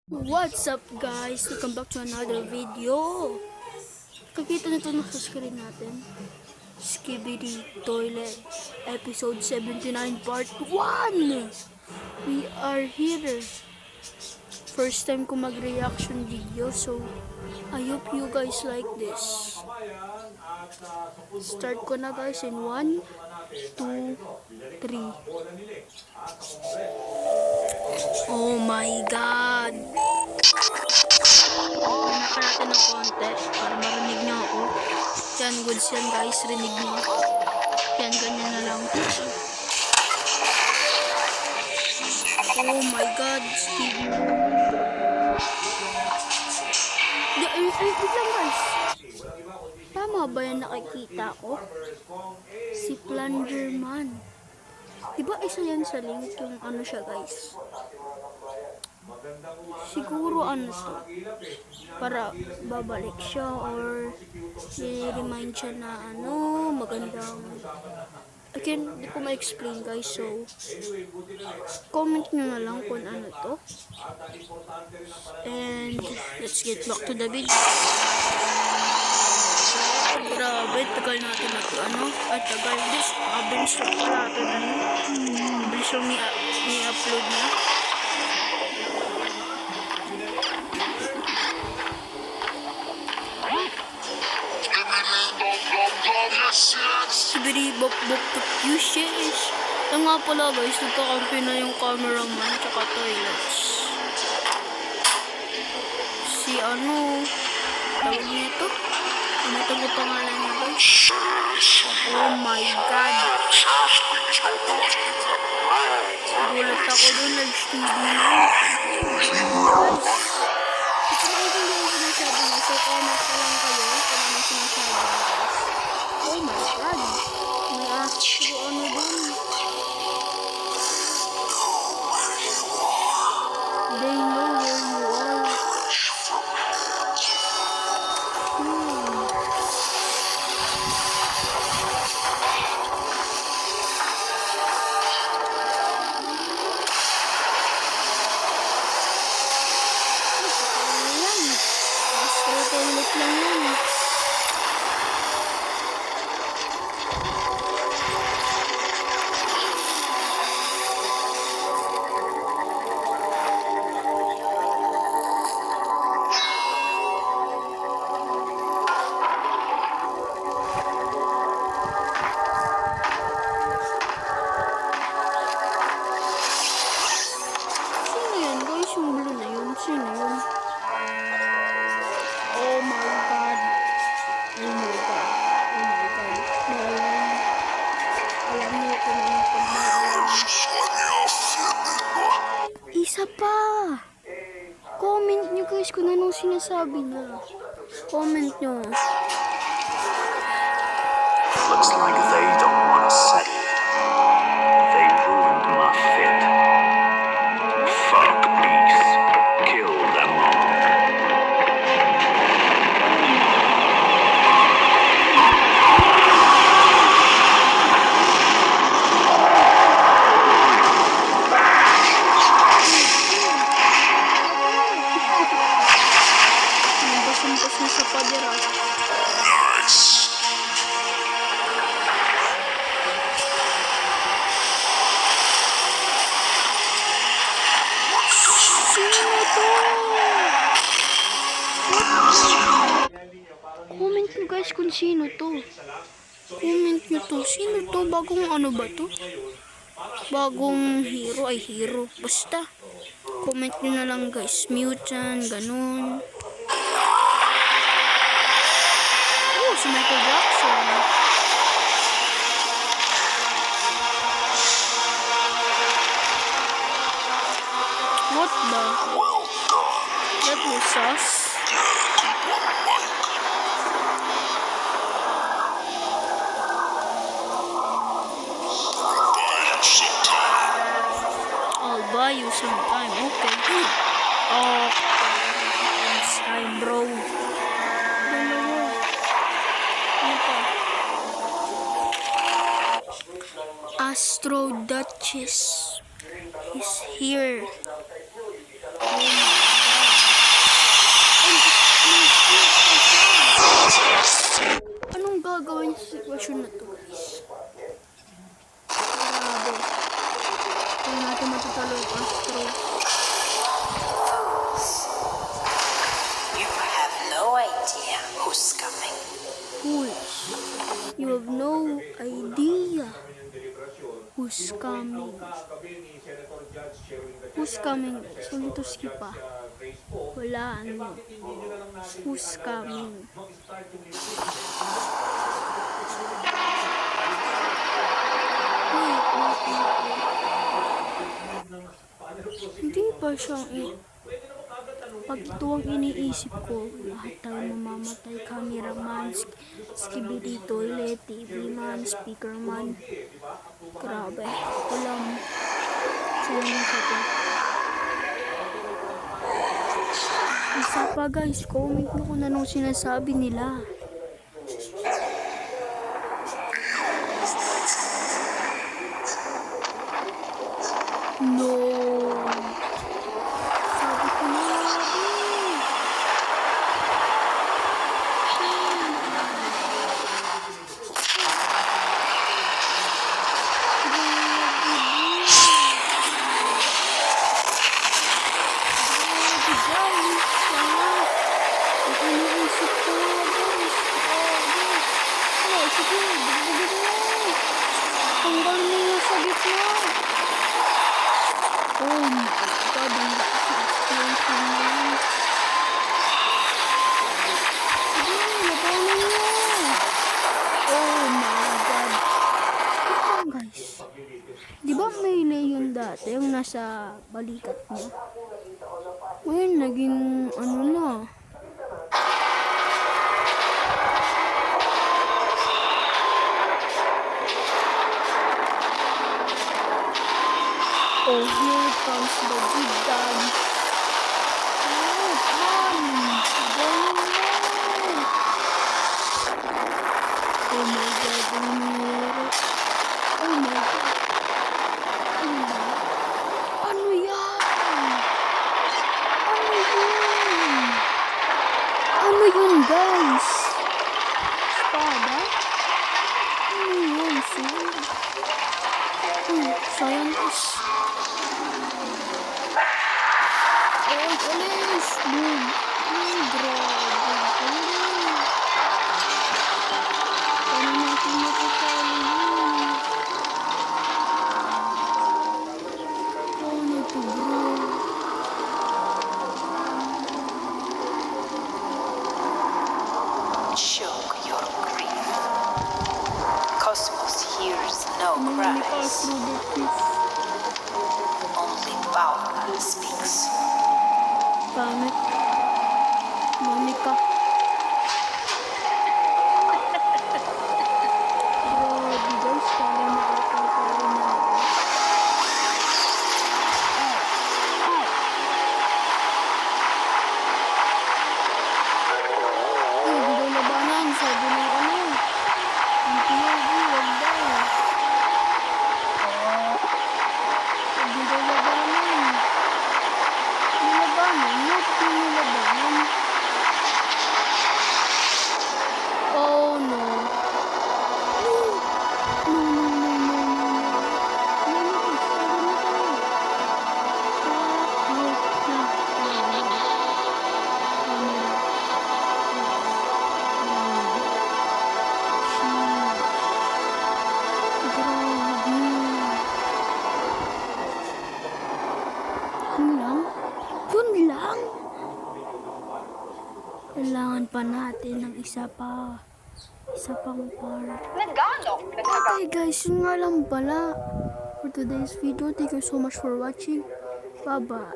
What's up guys? Welcome back to another video. Kakita na ito na sa screen natin. Skibidi Toilet Episode 79 Part 1. We are here. First time ko mag-reaction video, so I hope you guys like this. Start ko na guys in 1, 2, 3. Oh my god! Hanap natin ng konti para marinig niyo ako. Yan, goods yan guys, rinig niyo. Yan, ganyan na lang. Oh my god, Steve. Wait lang guys. Tama ba yan nakikita ko? Si Plunderman. Diba isa yan sa link yung ano siya guys? Siguro ano to, para babalik siya or i-remind siya na ano, magandang, again, hindi ko ma-explain guys, so comment nyo na lang kung ano to. And let's get back to the video. Grabe, tagal natin ano, ay tagal, this, mabilis lang pala natin ano, mabilis lang ni-upload niya. Sibiri bok uses. Yung nga pala guys, nagkakampi na yung cameraman tsaka toilets. Si ano, tawag nito? Ano ito yung pangalan niya guys? Oh my god. Gulat ako doon, nag-studio na. Guys, ito na ito yung sinasabi niya. So comment ka lang kayo kung ano sinasabi niya guys. Oh my god. May astro ano doon. They know where you are. Ayan. Astro toilet lang yan. Yung blue na yun. Sino yun? Oh my god. Oh my god. Oh my god. Alam niyo kung ano pag-alam. Isa pa! Comment nyo guys kung anong sinasabi na. Comment nyo. Looks like they don't want to settle. They ruined my fit. Fuck peace. Kill them all. Nabasumpas na sa padera. Nice. Sino to? Comment nyo guys kung sino to. Comment nyo to. Sino to? Bagong ano ba to? Bagong hero. Ay hero. Basta. Comment nyo na lang guys. Mutant. Ganun. Oh, si Michael Jackson. What the? Well done. That was sus. I'll buy you some time. Okay. Oh, it's time, bro. Ano pa? Astro Duchess is here. Oh my god. Version na to, guys. Grabe. Kaya natin matatalo yung Astros. You have no idea who's coming. Fools. You have no idea who's coming. Who's coming? So, ito skip pa. Wala, ano. Who's coming? Hindi ba siyang pag ito ang iniisip ko, lahat tayo mamamatay. Cameraman, skibidi toilet, TV man, speaker man. Grabe. Walang sayang sa ito. Isa pa guys, comment mo kung anong sinasabi nila. No. Sabi ko na. Tanggal mo yung sa gitna. Oh my God, ang lakas ng explosion na yun. Sige, labanan mo. Oh my God. Ito guys. Di ba may Leon dati, yung nasa balikat niya? Ngayon, naging ano na. Oh, here comes the big dog. Oh, come! Going on! Oh my God, ano nangyayari? Oh my God. Ano yan? Ano yun? Ano yun, guys? Espada? Ano yun, sword? Scientist. Alis! Boom! Grabe! Paano natin makapalo yun? Paano to, bro? Choke your grief. Cosmos hears no Monica cries. Productive. Only power speaks. Pangit. Monica. Grabe guys, kaya makapagpapalo na ako. Hindi daw labanan, sabi ng ano. Ang POV, wag daw. Hindi daw labanan. Nilabanan? Not nilabanan. Oh no. No, no, no, no, no, no. Lumabas, sabi mo tayo. Yun lang? Yun lang? Kailangan pa natin ng isa pang part. Okay guys, yun nga lang pala for today's video. Thank you so much for watching. Bye bye.